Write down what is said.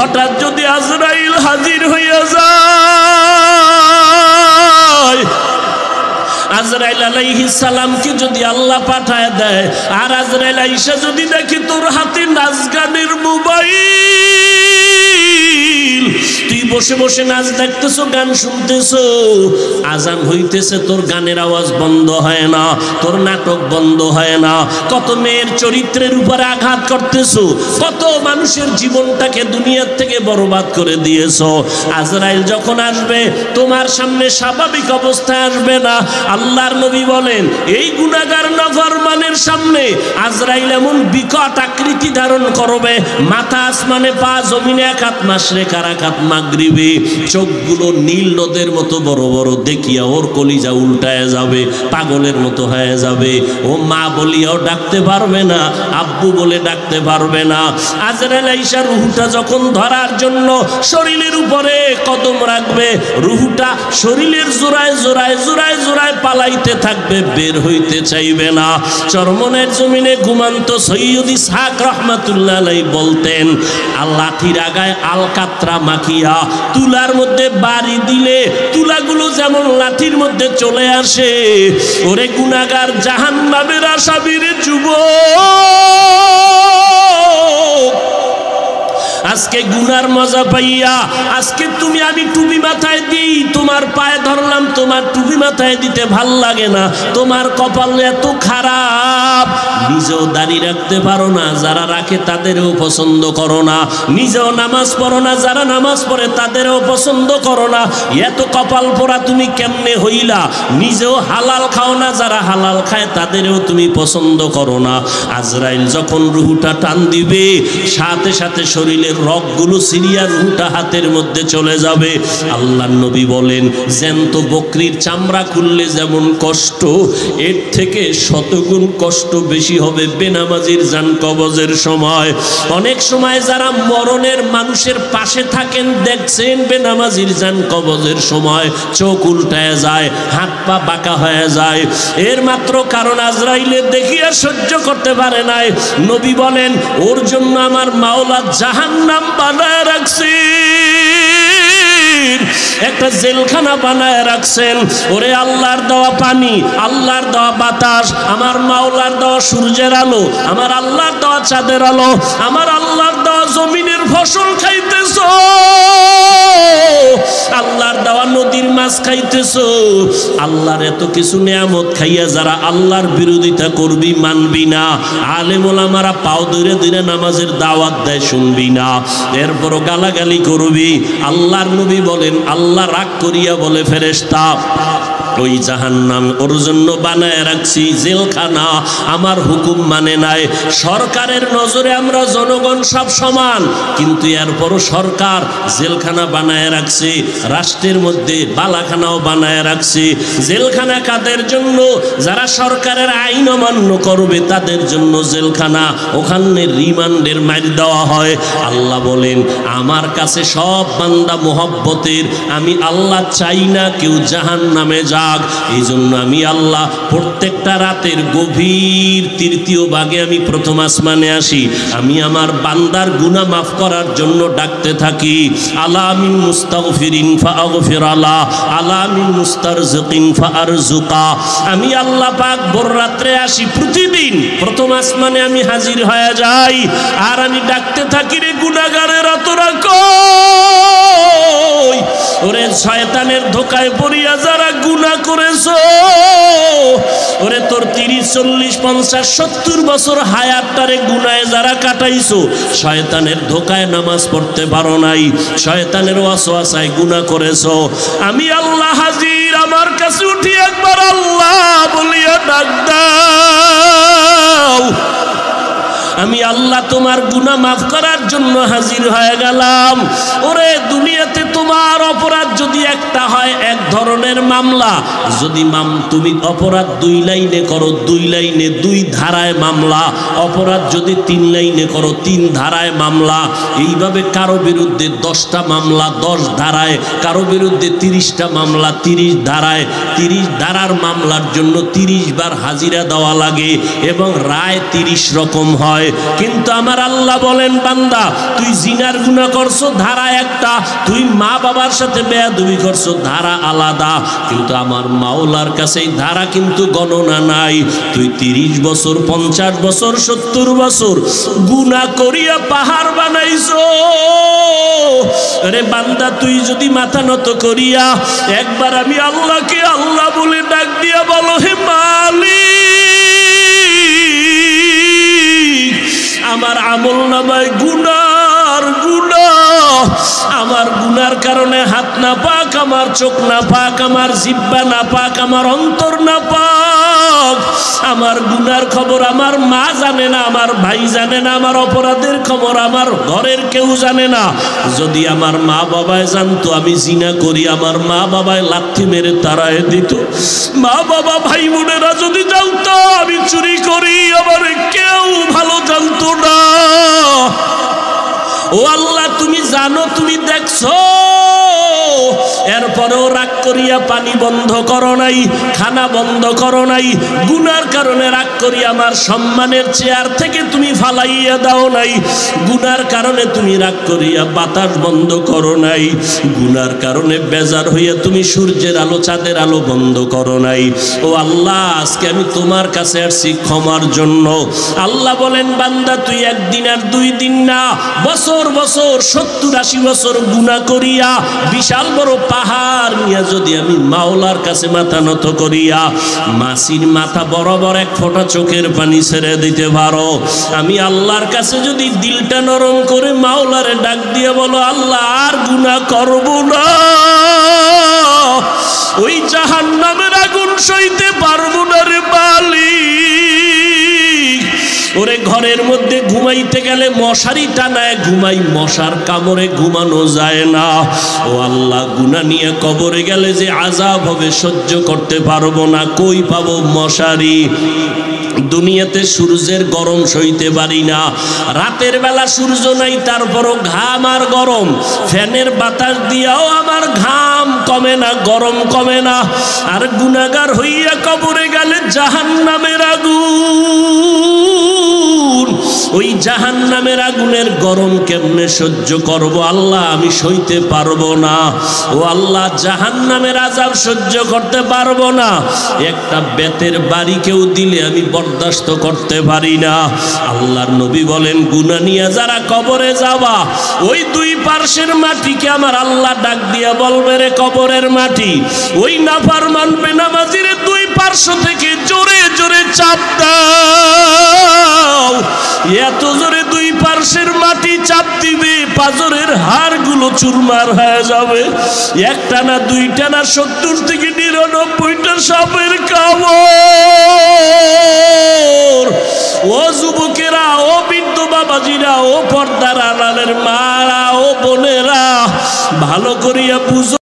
হঠাৎ যদি আজরাইল হাজির হইয়া যায়, আজরাইল আলাইহিস সালামকে যদি আল্লাহ পাঠায় দেয়, আর আজরাইল আইসা যদি দেখি তোর হাতে নাচ গানের মোবাইল, তুই বসে বসে নাচ দেখতেছো, গান শুনতেছো, আজান হইতেছে, তোর গানের আওয়াজ বন্ধ হয় না, তোর নাটক বন্ধ হয় না, কত মেয়ের চরিত্রের উপরে আঘাত করতেছো, কত মানুষের জীবনটাকে দুনিয়ার থেকে বরবাদ করে দিয়েছো। আজরাইল যখন আসবে তোমার সামনে স্বাভাবিক অবস্থায় আসবে না। আল্লাহর নবী বলেন এই গুনাহগার নাফরমানের সামনে আজরাইল এমন বিকট আকৃতি ধারণ করবে, মাথা আসমানে, পা জমিনে, এক হাত মাশরিক আর এক হাত মাগরিবে, চোখগুলো নীল নদের মতো বড় বড়, দেখিয়া ওর কলিজা উল্টায় যাবে, পাগলের মতো হয়ে যাবে। ও মা বলিয়াও ডাকতে পারবে না, আব্বু বলে ডাকতে পারবে না। আজরাইল আইসা রুহুটা যখন ধরার জন্য শরীরের উপরে কদম রাখবে, রুহুটা শরীরের জোড়ায় জোড়ায় জোড়ায় জোড়ায় পালাইতে থাকবে, বের হইতে চাইবে না। চরমনের জমিনে ঘুমান্ত সৈয়দ ইসহাক রহমাতুল্লাহ আলাইহি বলতেন, লাঠির আগায় আলকাতরা মাখিয়া তুলার মধ্যে বাড়ি দিলে তুলাগুলো যেমন লাঠির মধ্যে চলে আসে, ওরে গুনাহগার জাহান্নামের আসামির যুবক, আজকে গুনার মজা পাইয়া, আজকে তুমি আমি টুপি মাথায় দিই, তোমার পায়ে ধরলাম, তোমার টুপি মাথায় দিতে ভাল লাগে না, তোমার কপাল এত খারাপ, নিজেও দাড়ি রাখতে পারো না, যারা রাখে তাদেরও পছন্দ করো না, নিজেও নামাজ পড়ো না, যারা নামাজ পড়ে তাদেরও পছন্দ করো না, এত কপাল পোড়া তুমি কেমনে হইলা, নিজেও হালাল খাও না, যারা হালাল খায় তাদেরও তুমি পছন্দ করো না। আজরাইল যখন রুহুটা টান দিবে, সাথে সাথে শরীরের রগগুলো সিরিয়া রুহুটা হাতের মধ্যে চলে যাবে। আল্লাহর নবী বলেন জ্যান্ত বকরির চামড়া খুললে যেমন কষ্ট, এর থেকে শতগুণ কষ্ট বেশি হবে বেনামাজির জান কবজের সময়। অনেক সময় যারা মরণের মানুষের পাশে থাকেন দেখছেন, বেনামাজির জান কবজের সময় চোখ উল্টায় যায়, হাত পা বাঁকা হয়ে যায়, এর মাত্র কারণ আজরাইলের দেখিয়া সহ্য করতে পারে নাই। নবী বলেন ওর জন্য আমার মাওলা জাহান্নাম বানায় রাখছি, একটা জেলখানা বানায় রাখছেন। ওরে আল্লাহর দেওয়া পানি, আল্লাহর দেওয়া বাতাস, আমার মাওলার দেওয়া সূর্যের আলো, আমার আল্লাহর দেওয়া চাঁদের আলো, আমার আল্লাহর দেওয়া জমিনের ফসল খাইতেছো, আল্লাহর দেওয়া নদীর মাছ খাইতেছো, আল্লাহর এত কিছু নিয়ামত খাইয়া যারা আল্লাহর বিরোধিতা করবি, মানবি না, আলেম ওলামারা পাও ধরে ধরে নামাজের দাওয়াত দেয়, শুনবি না, এরপরও গালাগালি করবি। আল্লাহর নবী বলেন আল্লাহ রাগ করিয়া বলে ফেরেশতা ওই জাহান্নাম ওর জন্য বানায় রাখছি জেলখানা, আমার হুকুম মানে নাই। সরকারের নজরে আমরা জনগণ সব সমান, কিন্তু এরপরও সরকার জেলখানা বানায় রাখছে, রাষ্ট্রের মধ্যে বালাখানাও বানায় রাখছে। জেলখানা কাদের জন্য? যারা সরকারের আইন অমান্য করবে তাদের জন্য জেলখানা, ওখানে রিমান্ডের মার দেওয়া হয়। আল্লাহ বলেন আমার কাছে সব বান্দা মোহব্বতের, আমি আল্লাহ চাই না কেউ জাহান্নামে যাক। এই জন্য আমি আল্লাহ প্রত্যেকটা রাতের গভীর তৃতীয় ভাগে আমি প্রথম আসমানে আসি, আমি আমার বান্দার গুনাহ মাফ করার জন্য ডাকতে থাকি। আলা মিন মুস্তাগফিরিন ফাগফির আলা, আলা মিন মুস্তারজিকিন ফারজুকা। আমি আল্লাহ পাক ভোর রাত্রে আসি, প্রতিদিন প্রথম আসমানে আমি হাজির হয়ে যাই, আর আমি ডাকতে থাকি রে গুনাহগারেরা তোরা কই? ওরে শয়তানের ধোকায় পড়িয়া যারা গুনাহ করেছো, ওরে তোর 30, 40, 50, 70 বছর হায়াতটারে গুনাহে যারা কাটাইছো, শয়তানের ধোকায় নামাজ পড়তে পারো নাই, শয়তানের ওয়াসওয়াসায় গুনাহ করেছো, আমি আল্লাহ হাজির, আমার কাছে উঠি একবার আল্লাহ বলিয়া ডাক দাও। আমি আল্লাহ তোমার গুনাহ মাফ করার জন্য হাজির হয়ে গেলাম। ওরে দুনিয়াতে তোমার অপরাধ যদি একটা হয়, এক ধরনের মামলা। যদি তুমি অপরাধ 2 লাইনে করো, 2 লাইনে 2 ধারায় মামলা। অপরাধ যদি 3 লাইনে করো, 3 ধারায় মামলা। এইভাবে কারো বিরুদ্ধে 10টা মামলা 10 ধারায়, কারো বিরুদ্ধে 30টা মামলা 30 ধারায়। 30 ধারার মামলার জন্য 30 বার হাজিরা দেওয়া লাগে এবং রায় 30 রকম হয়। কিন্তু আমার আল্লাহ বলেন, বান্দা তুই জিনার গুনাহ করছো, ধারা একটা। তুই মা বাবার সাথে বেয়াদবি করছো, ধারা আলাদা। কিন্তু আমার মাওলার কাছে এই ধারা কিন্তু গণনা নাই। তুই 30 বছর 50 বছর 70 বছর গুনাহ করিয়া পাহাড় বানাইছো। আরে বান্দা, তুই যদি মাথা নত করিয়া একবার আমি আল্লাহকে আল্লাহ বলে ডাক দিয়া বলো, হে মালিক, আমার আমল নামায় গুনার গুনাহ, আমার গুনার কারণে হাত না পাক, আমার চোখ না পাক, আমার জিহ্বা না পাক, আমার অন্তর না পাক। আমার গুনার খবর আমার মা জানে না, আমার ভাই জানে না, আমার অপরাধের খবর আমার ঘরের কেউ জানে না। যদি আমার মা বাবায় জানতো আমি জিনা করি, আমার মা বাবায় লাথি মেরে তাড়ায় দিত। মা বাবা ভাই বোনেরা যদি জানতো আমি চুরি করি, আমার কেউ ভালো জানতো না। ও আল্লাহ, তুমি জানো, তুমি দেখছো, এরপরেও রাগ করিয়া পানি বন্ধ করো নাই, খানা বন্ধ করো নাই। গুনার কারণে রাগ করিয়া আমার সম্মানের চেয়ার থেকে তুমি ফালাইয়া দাও নাই। গুনার কারণে তুমি রাগ করিয়া বাতাস বন্ধ করো নাই। গুনার কারণে বেজার হইয়া তুমি সূর্যের আলো চাঁদের আলো বন্ধ করো নাই। ও আল্লাহ, আজকে আমি তোমার কাছে আসছি ক্ষমার জন্য। আল্লাহ বলেন, বান্দা তুই একদিন আর 2 দিন না, বছর বছর 70-80 বছর গুনাহ করিয়া বিশাল বড় পাহাড় নিয়ে যদি আমি মাওলার কাছে মাথা নত করিয়া মাসির মাথা বরাবর 1 ফোঁটা চোখের পানি ছেড়ে দিতে পারো, আমি আল্লাহর কাছে যদি দিলটা নরম করে মাওলারে ডাক দিয়ে বলো, আল্লাহ আর গুনাহ করব না, ওই জাহান্নামের আগুন সইতে পারবো না রে মালিক। ওরে ঘরের মধ্যে ঘুমাইতে গেলে মশারি টানায় ঘুমাই, মশার কামড়ে ঘুমানো যায় না। ও আল্লাহ, গুনাহ নিয়ে কবরে গেলে যে আযাব হবে সহ্য করতে পারবো না, কই পাবো মশারি? দুনিয়াতে সূর্যের গরম সইতে পারি না, রাতের বেলা সূর্য নাই তারপরও ঘাম আর গরম, ফ্যানের বাতাস দিয়াও আমার ঘাম কমে না, গরম কমে না। আর গুনাহগার হইয়া কবরে গেলে জাহান্নামের আগুন, ওই জাহান্নামের আগুনের গরম কেমনে সহ্য করব আল্লাহ? আমি সইতে পারবো না। ও আল্লাহ, জাহান্নামের আযাব সহ্য করতে পারবো না। একটা বেতের বাড়ি কেউ দিলে আমি বরদাস্ত করতে পারি না। আল্লাহর নবী বলেন, গুনাহ নিয়ে যারা কবরে যাবা, ওই 2 পার্শ্বের মাটিকে আমার আল্লাহ ডাক দিয়া বলবে, রে কবরের মাটি, ওই নাফরমান বেনামাজিরে 2 পার্শ্ব থেকে জোরে জোরে চাপ দাও। এত জোরে 2 পার্শ্বের মাটি চাপ দিবে, পাজরের হাড়গুলো চুরমার হয়ে যাবে। একটা না, 2টা না, 70 থেকে 99টা সাপের কামড়। ও যুবকেরা, ও বৃদ্ধ বাবাজিরা, ও পর্দার আড়ালের মারা, ও বোনেরা, ভালো করিয়া বুঝো।